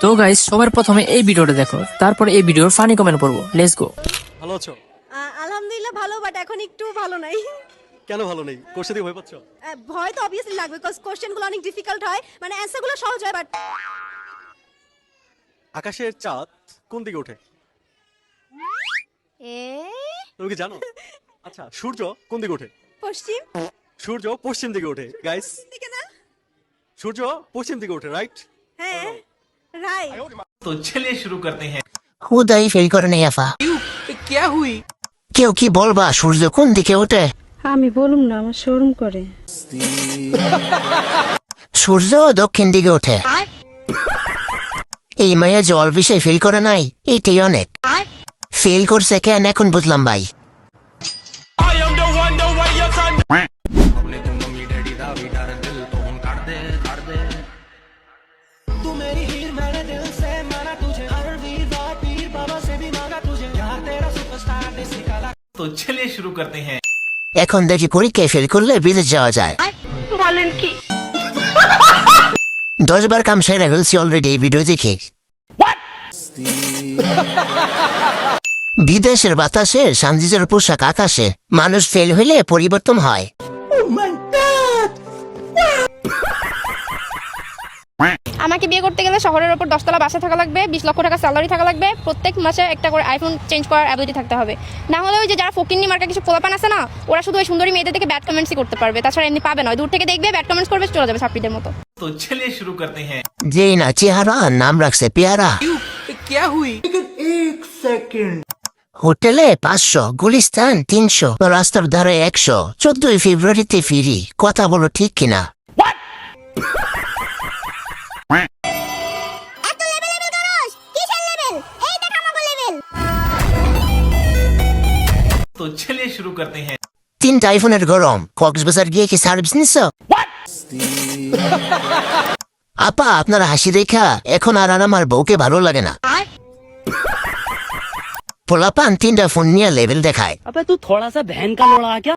তো গাইস সবার প্রথমে এই ভিডিওটা দেখো, তারপর এই ভিডিওর ফানি কমেন্ট পড়বো। Let's go. ভালো আছো? আলহামদুলিল্লাহ ভালো, বাট এখন একটু ভালো নাই। কেন ভালো নেই? কোর্সে দিয়ে ভয় পাচ্ছ? ভয় তো অবভিয়াসলি লাগবে, বিকজ কোশ্চেনগুলো অনেক ডিফিকাল্ট হয়, মানে অ্যান্সারগুলো সহজ হয় বাট আকাশের চাঁদ কোন দিকে ওঠে? তুমি কি জানো? আচ্ছা, সূর্য কোন দিকে ওঠে? পশ্চিম সূর্য পশ্চিম দিকে ওঠে গাইস। দিকে না? সূর্য পশ্চিম দিকে ওঠে, রাইট? হ্যাঁ রাইট। तो चलिए शुरू करते हैं। হুদাই ফেল করে নেই আফা। क्या हुई? কেউ কি বলবা সূর্য কোন দিকে ওঠে? আমি বলুম না, আমার শরম করে। সূর্য দক্ষিণ দিকে ওঠে। এই মেয়ে জল বিষয় ফেল করে নাই, এটাই অনেক। ফেল করছে কেন এখন বুঝলাম ভাই। तो चलिए शुरू करते हैं। এখন দেখি পরীক্ষায় ফেল করলে বিদেশ যাওয়া যায়। বলেন কি? 10 বার কাম সেরে ফেলছি অলরেডি এই ভিডিও দেখে। বিদেশের বাতাসে সানজিজের পোশাক আকাশে, মানুষ ফেল হইলে পরিবর্তন হয়। আমাকে বিয়ে করতে গেলে শহরের ওপর 10 তলা বাসা থাকা লাগবে, 20 লক্ষ টাকা স্যালারি থাকা লাগবে, প্রত্যেক মাসে একটা করে আইফোন চেঞ্জ করার অ্যাবিলিটি থাকতে হবে। না হলে ওই যে যারা ফকিন্নি মার্কা কিছু পোলাপান আছে না, ওরা শুধু ওই সুন্দরী মেয়েদের দেখে ব্যাড কমেন্টসই করতে পারবে, তাছাড়া এমনি পাবে না। দূর থেকে দেখবে, ব্যাড কমেন্টস করবে, চলে যাবে ছাত্রীদের মতো। तो चलिए शुरू करते हैं। যেই না চেহারা নাম রাখছে পেয়ারা। क्या हुई? হোটেলে 500, গুলিস্তান 300, রাস্তার ধারে 100। 14 ফেব্রুয়ারিতে ফিরি, কথা বলো ঠিক কিনা? तो चलिए शुरू करते हैं। 3টা আইফোনের গরম, কক্সবাজার গিয়ে কি সার্ভিস নিছ? আপা আপনার হাসি দেখা এখন আর আমার বউকে ভালো লাগে না। পোলাপান 3টা ফোন নিয়ে লেভেল দেখায়। अबे तू थोड़ा सा बहन का लोड़ा क्या?